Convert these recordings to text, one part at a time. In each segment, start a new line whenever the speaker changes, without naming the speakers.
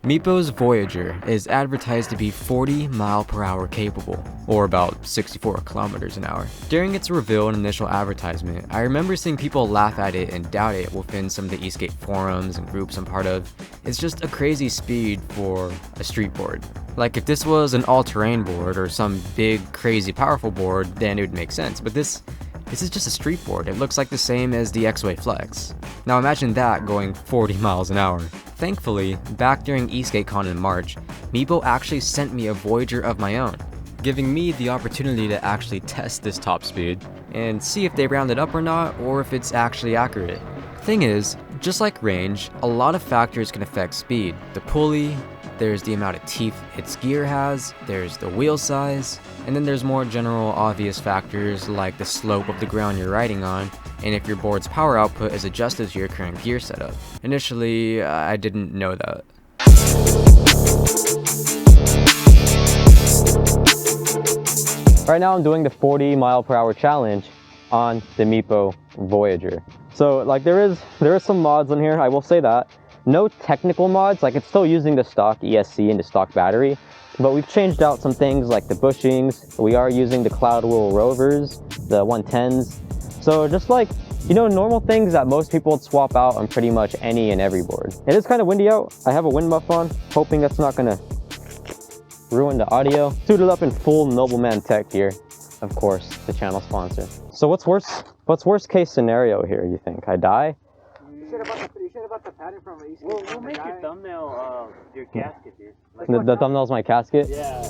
Meepo's Voyager is advertised to be 40-mile-per-hour capable, or about 64 kilometers an hour. During its reveal and initial advertisement, I remember seeing people laugh at it and doubt it within some of the eSkate forums and groups I'm part of. It's just a crazy speed for a street board. Like, if this was an all-terrain board or some big, crazy, powerful board, then it would make sense, but this is just a street board. It looks like the same as the X-Way Flex. Now imagine that going 40 miles an hour. Thankfully, back during eSkateCon in March, Meepo actually sent me a Voyager of my own, giving me the opportunity to actually test this top speed and see if they round it up or not, or if it's actually accurate. Thing is, just like range, a lot of factors can affect speed. The pulley, there's the amount of teeth its gear has, there's the wheel size, and then there's more general obvious factors like the slope of the ground you're riding on, and if your board's power output is adjusted to your current gear setup. Initially, I didn't know that. Right now I'm doing the 40-mile-per-hour challenge on the Meepo Voyager. So like there is some mods on here, I will say that. No technical mods, like it's still using the stock ESC and the stock battery, but we've changed out some things like the bushings. We are using the Cloud Wheel Rovers, the 110s. So just like, you know, normal things that most people would swap out on pretty much any and every board. It is kind of windy out. I have a wind muff on, hoping that's not gonna ruin the audio. Suited up in full Nobleman tech gear, of course, the channel sponsor. So what's worst case scenario here, you think? I die?
You said about the pattern from
We'll make your thumbnail your gasket, dude. Like,
The thumbnail's my casket?
yeah.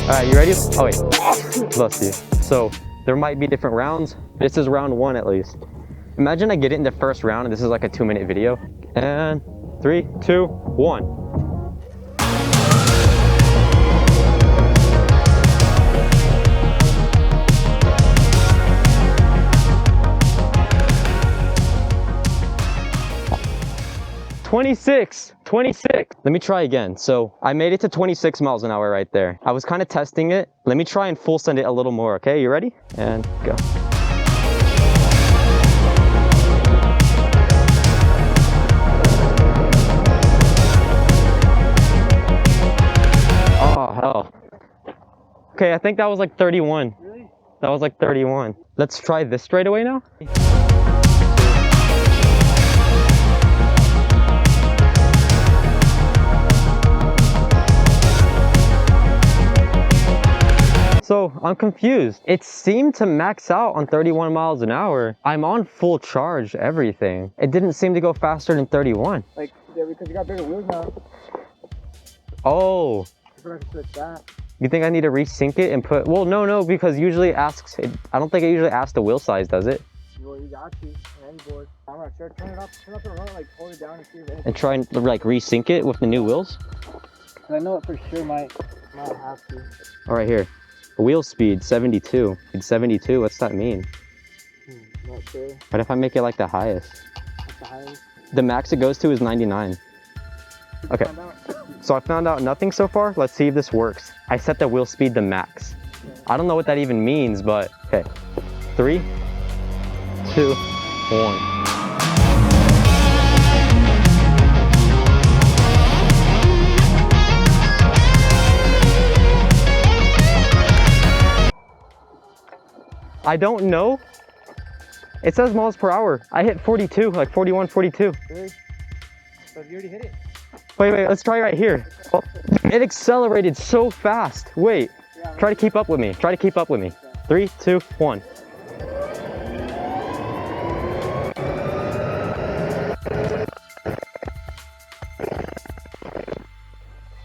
Alright, you ready? Oh wait, bless you. So, there might be different rounds. This is round 1 at least. Imagine I get it in the first round and this is like a 2-minute video. And 3, 2, 1. "26. Let me try again. So I made it to 26 miles an hour right there. I was kind of testing it. Let me try and full send it a little more, okay? You ready? And go. Oh, hell. Okay, I think that was like 31.
Really?
That was like 31. Let's try this straight away now. So I'm confused. It seemed to max out on 31 miles an hour. I'm on full charge, everything. It didn't seem to go faster than 31.
Like, yeah, because you got bigger wheels now.
Oh.
You forgot to switch that.
You think I need to resync it and put, well, no, because usually it asks, I don't think it usually asks the wheel size, does it?
Well, you got to, on any board. I'm not sure, turn up the remote, like hold it down and see if it.
And try and like resync it with the new wheels?
I know it for sure might have to.
All right, here. Wheel speed 72. Speed 72, what's that mean?
Not sure.
What if I make it like the highest?
That's the highest.
The max it goes to is 99. Okay, so I found out nothing so far. Let's see if this works. I set the wheel speed to max. I don't know what that even means, but okay. 3, 2, 1. I don't know. It says miles per hour. I hit 42, like 41, 42.
Really? So you already hit it?
Wait, let's try right here. Oh, it accelerated so fast. Wait,
Yeah,
try to keep up with me. 3, 2, 1.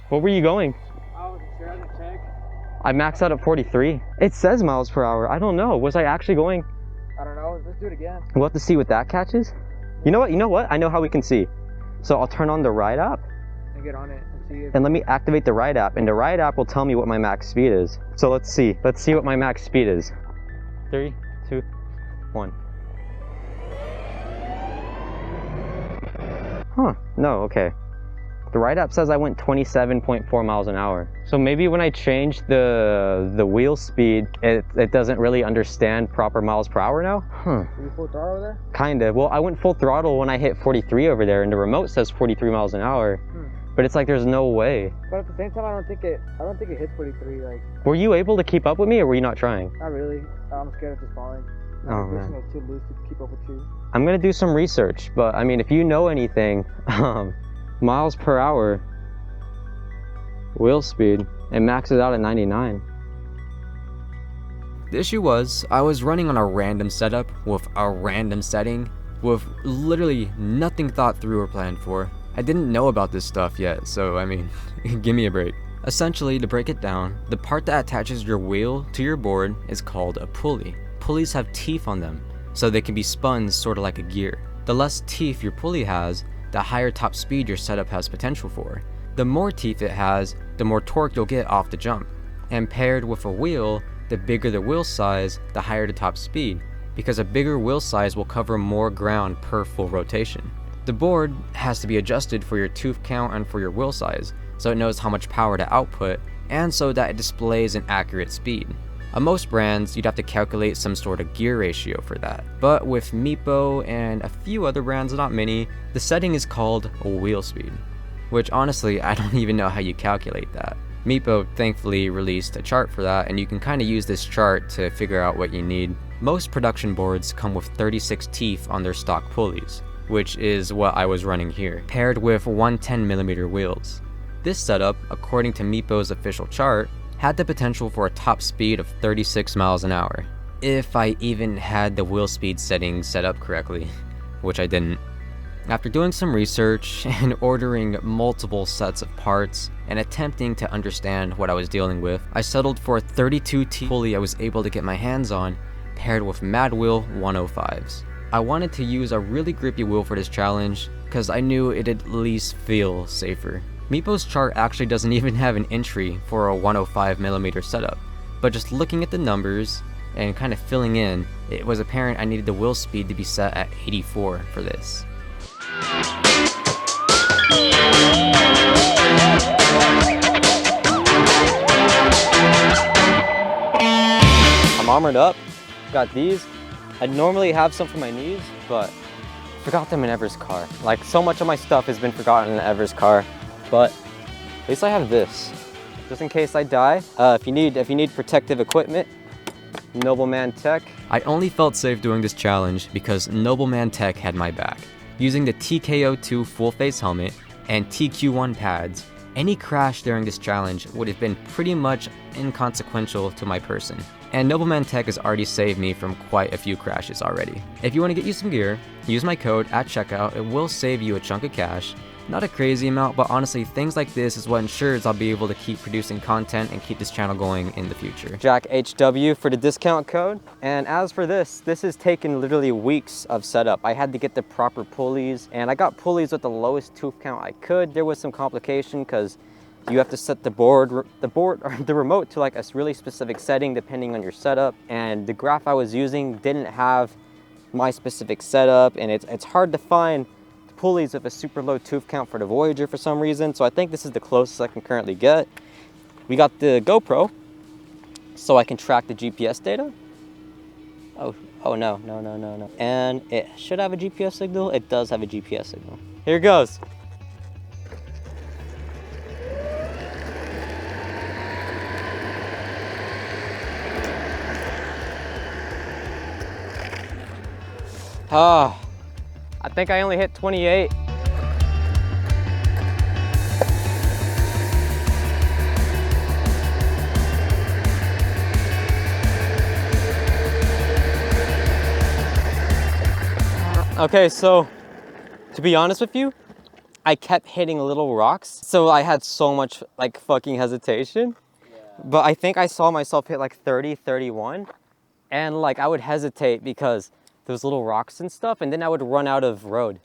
What were you going?
I wasn't sure, I didn't check.
I maxed out at 43. It says miles per hour. I don't know. Was I actually going?
I don't know, let's do it again.
We'll have to see what that catches. You know what? I know how we can see. So I'll turn on the ride app
And get on it and see if.
and let me activate the ride app, and the ride app will tell me what my max speed is. So let's see what my max speed is. 3, 2, 1. Huh, no, okay.
The ride app says I went 27.4 miles an hour. So maybe when I changed the wheel speed, it doesn't really understand proper miles per hour now?
Were you full throttle there?
Kinda. Well, I went full throttle when I hit 43 over there, and the remote says 43 miles an hour. But it's like there's no way.
But at the same time, I don't think it hits 43. Like.
Were you able to keep up with me, or were you not trying?
Not really. I'm scared of just falling.
Oh man.
It's too loose to keep up with you.
I'm gonna do some research, but I mean, if you know anything, miles per hour, wheel speed, it maxes out at 99.
The issue was, I was running on a random setup with a random setting with literally nothing thought through or planned for. I didn't know about this stuff yet, so I mean, give me a break. Essentially, to break it down, the part that attaches your wheel to your board is called a pulley. Pulleys have teeth on them, so they can be spun sort of like a gear. The less teeth your pulley has, the higher top speed your setup has potential for. The more teeth it has, the more torque you'll get off the jump. And paired with a wheel, the bigger the wheel size, the higher the top speed, because a bigger wheel size will cover more ground per full rotation. The board has to be adjusted for your tooth count and for your wheel size, so it knows how much power to output, and so that it displays an accurate speed. On most brands, you'd have to calculate some sort of gear ratio for that. But with Meepo and a few other brands, not many, the setting is called wheel speed, which honestly, I don't even know how you calculate that. Meepo thankfully released a chart for that, and you can kind of use this chart to figure out what you need. Most production boards come with 36 teeth on their stock pulleys, which is what I was running here, paired with 110mm wheels. This setup, according to Meepo's official chart, had the potential for a top speed of 36 miles an hour, if I even had the wheel speed settings set up correctly, which I didn't. After doing some research and ordering multiple sets of parts and attempting to understand what I was dealing with, I settled for a 32T pulley I was able to get my hands on, paired with Mad Wheel 105s. I wanted to use a really grippy wheel for this challenge, because I knew it'd at least feel safer. Meepo's chart actually doesn't even have an entry for a 105mm setup, but just looking at the numbers and kind of filling in, it was apparent I needed the wheel speed to be set at 84 for this.
I'm armored up, got these. I normally have some for my knees, but forgot them in Ever's car. Like, so much of my stuff has been forgotten in Ever's car, but at least I have this, just in case I die. If you need protective equipment, Nobleman Tech.
I only felt safe doing this challenge because Nobleman Tech had my back. Using the TKO2 full face helmet and TQ1 pads, any crash during this challenge would have been pretty much inconsequential to my person. And Nobleman Tech has already saved me from quite a few crashes already. If you want to get you some gear, use my code at checkout. It will save you a chunk of cash. Not a crazy amount, but honestly, things like this is what ensures I'll be able to keep producing content and keep this channel going in the future.
JackHW for the discount code. And as for this has taken literally weeks of setup. I had to get the proper pulleys, and I got pulleys with the lowest tooth count I could. There was some complication because you have to set the remote to like a really specific setting depending on your setup. And the graph I was using didn't have my specific setup, and it's hard to find pulleys with a super low tooth count for the Voyager for some reason. So I think this is the closest I can currently get. We got the GoPro so I can track the GPS data. Oh no. And it should have a GPS signal. It does have a GPS signal. Here it goes. I think I only hit 28. Okay, so to be honest with you, I kept hitting little rocks. So I had so much like fucking hesitation. Yeah. But I think I saw myself hit like 30, 31. And like I would hesitate because those little rocks and stuff, and then I would run out of road.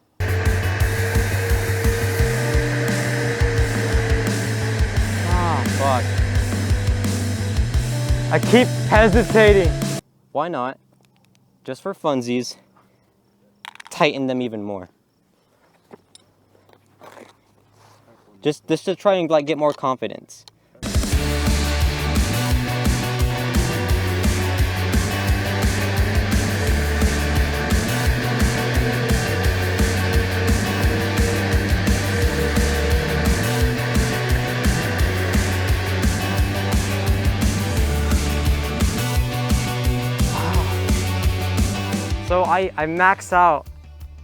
Ah, fuck. I keep hesitating. Why not, just for funsies, tighten them even more? Just to try and like get more confidence. So I max out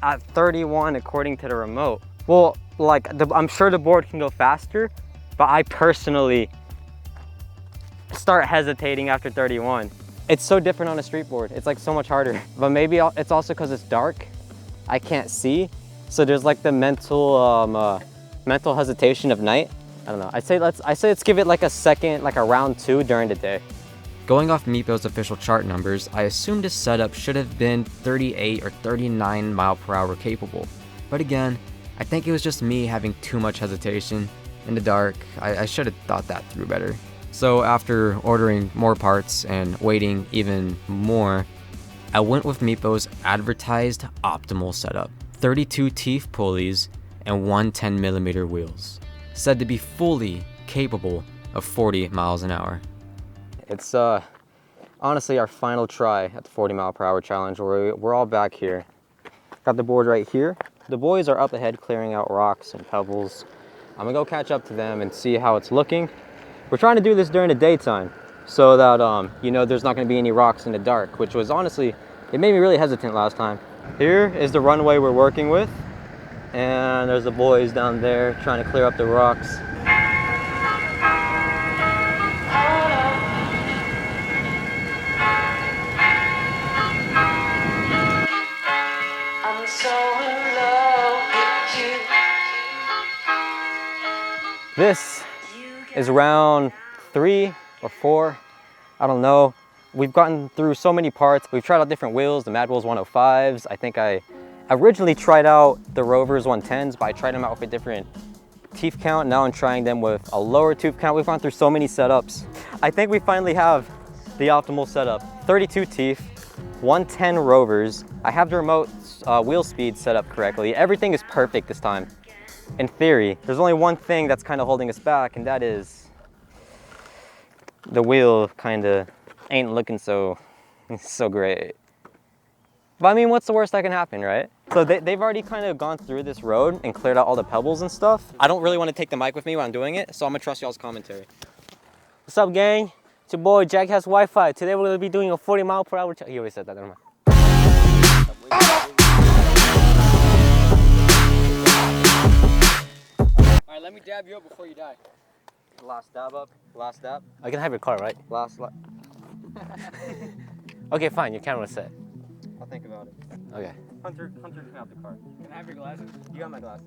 at 31 according to the remote. Well, like I'm sure the board can go faster, but I personally start hesitating after 31. It's so different on a street board. It's like so much harder. But maybe it's also because it's dark. I can't see. So there's like the mental hesitation of night. I don't know. I say let's give it like a second, like a round 2 during the day.
Going off Meepo's official chart numbers, I assumed his setup should have been 38 or 39 mile per hour capable. But again, I think it was just me having too much hesitation. In the dark, I should have thought that through better. So after ordering more parts and waiting even more, I went with Meepo's advertised optimal setup. 32 teeth pulleys and 1 10mm wheels. Said to be fully capable of 40 miles an hour.
It's honestly our final try at the 40 mile per hour challenge. We're all back here. Got the board right here. The boys are up ahead clearing out rocks and pebbles. I'm gonna go catch up to them and see how it's looking. We're trying to do this during the daytime so that you know, there's not gonna be any rocks in the dark, which was honestly, it made me really hesitant last time. Here is the runway we're working with, and there's the boys down there trying to clear up the rocks. This is round 3 or 4, I don't know. We've gotten through so many parts. We've tried out different wheels, the Mad Wheels 105s. I think I originally tried out the Rovers 110s, but I tried them out with a different teeth count. Now I'm trying them with a lower tooth count. We've gone through so many setups. I think we finally have the optimal setup. 32 teeth, 110 Rovers. I have the remote wheel speed set up correctly. Everything is perfect this time. In theory, there's only one thing that's kind of holding us back, and that is the wheel kind of ain't looking so great. But I mean, what's the worst that can happen, right? So they've already kind of gone through this road and cleared out all the pebbles and stuff. I don't really want to take the mic with me when I'm doing it, so I'm gonna trust y'all's commentary. What's up, gang? It's your boy, JackHasWifi. Today we're gonna be doing a 40 mile per hour He already said that, never mind.
All right, let me dab you up before you die.
Last dab up, last dab.
I can have your car, right? Okay, fine, your camera's set.
I'll think about it.
Okay.
Hunter can have the car.
Can I have your glasses?
You got my glasses.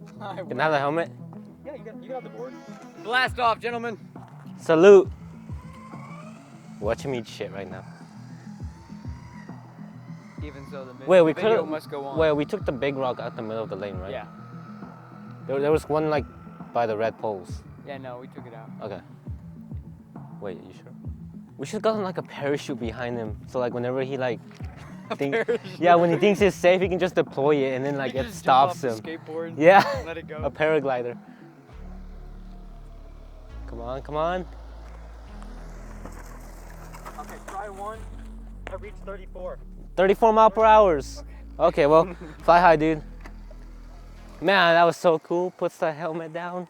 Can I have the helmet?
Yeah, you can have the board.
Blast off, gentlemen.
Salute.
Watching me eat shit right now.
Even so, the
video
must go on.
Wait, we took the big rock out the middle of the lane, right?
Yeah.
There was one like by the red poles.
Yeah, no, we took it out.
Okay. Wait, you sure? We should have gotten like a parachute behind him, so like whenever he like yeah, when he thinks it's safe, he can just deploy it, and then like it stops him.
Skateboard.
Yeah.
Let it go.
A paraglider. Come on, come on.
Okay, try one. I reached 34.
34 mile per hour. Okay, well, fly high, dude. Man, that was so cool. Puts the helmet down,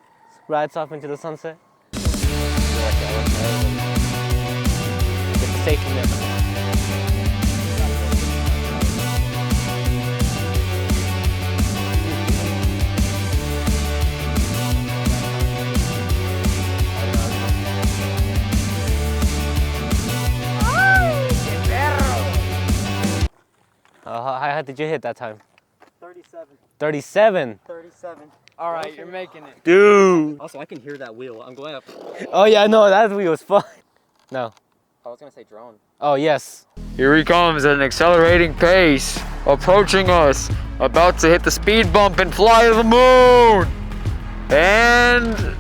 rides off into the sunset. Get the safety net. How high did you hit that time?
37.
37?
37.
All right, you're making it.
Dude!
Also, I can hear that wheel. I'm going up.
Oh yeah, no, that wheel was fun. No.
I was gonna say drone.
Oh yes.
Here he comes at an accelerating pace, approaching us, about to hit the speed bump and fly to the moon. And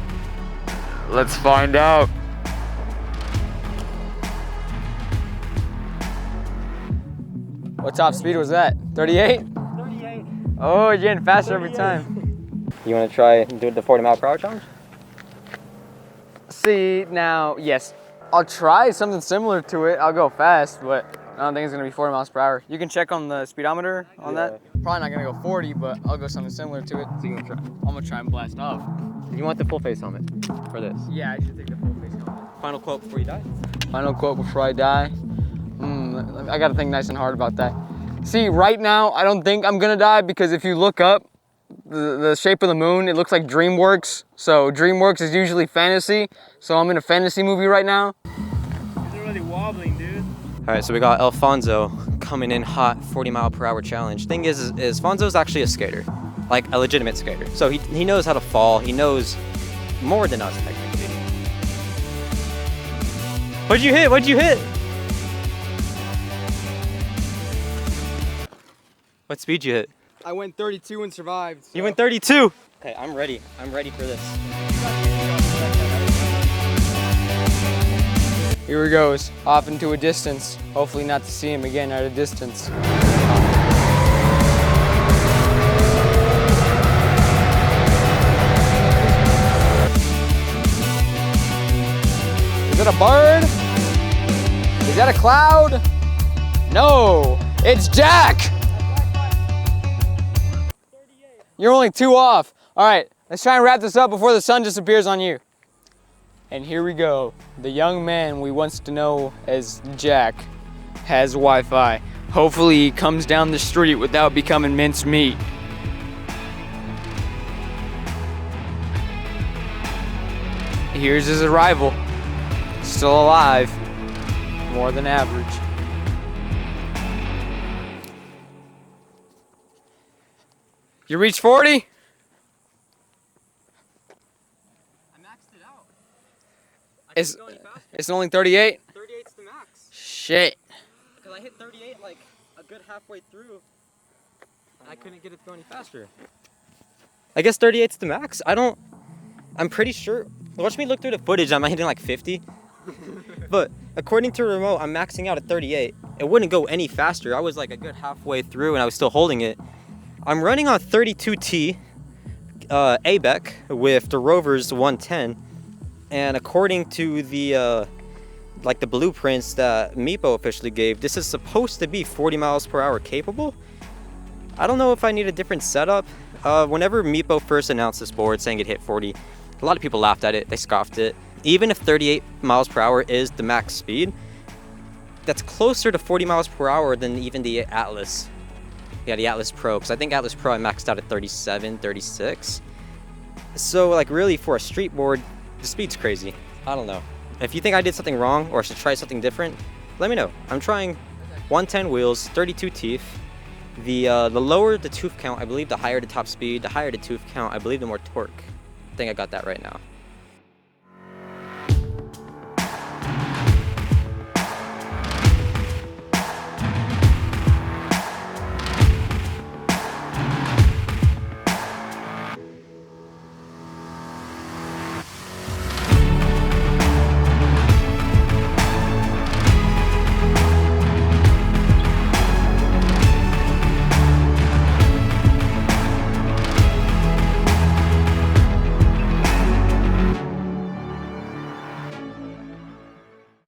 let's find out.
What top speed was that? 38?
38.
Oh, you're getting faster every time.
You wanna try and do the 40 mile per hour challenge?
see, now, yes, I'll try something similar to it. I'll go fast, but I don't think it's gonna be 40 miles per hour. You can check on the speedometer on that. Probably not gonna go 40, but I'll go something similar to it. So you gonna try? I'm gonna try and blast off.
You want the full face helmet for this?
Yeah, I should take the full face helmet.
Final quote before you die?
Final quote before I die. I gotta think nice and hard about that. See, right now, I don't think I'm gonna die because if you look up the shape of the moon, it looks like DreamWorks. So DreamWorks is usually fantasy. So I'm in a fantasy movie right now.
It's really wobbling, dude.
All right, so we got Alfonso coming in hot, 40-mile-per-hour challenge. Thing is Alfonso's actually a skater, like a legitimate skater. So he knows how to fall. He knows more than us, technically. What'd you hit? What'd you hit? What speed you hit?
I went 32 and survived. So.
You went 32. Okay, I'm ready. I'm ready for this.
Here he goes, off into a distance. Hopefully not to see him again at a distance. Is it a bird? Is that a cloud? No, it's Jack! You're only 2 off. All right, let's try and wrap this up before the sun disappears on you. And here we go. The young man we once to know as Jack has Wi-Fi. Hopefully he comes down the street without becoming mincemeat. Here's his arrival. Still alive. More than average. You reached 40?
I maxed it out.
It's only 38?
38's the max.
Shit.
Because I hit 38 like a good halfway through. I couldn't get it to go any faster. I guess 38's the max. I'm pretty sure. Watch me look through the footage. I'm hitting like 50. But according to remote, I'm maxing out at 38. It wouldn't go any faster. I was like a good halfway through and I was still holding it. I'm running on 32T ABEC with the Rover's 110. And according to the like the blueprints that Meepo officially gave, this is supposed to be 40 miles per hour capable. I don't know if I need a different setup. Whenever Meepo first announced this board saying it hit 40, a lot of people laughed at it, they scoffed it. Even if 38 miles per hour is the max speed, that's closer to 40 miles per hour than even the Atlas. Yeah, the Atlas Pro, because I think Atlas Pro I maxed out at 37, 36. So like really for a street board, the speed's crazy. I don't know. If you think I did something wrong or should try something different, let me know. I'm trying 110 wheels, 32 teeth. The lower the tooth count, I believe the higher the top speed. The higher the tooth count, I believe the more torque. I think I got that right now.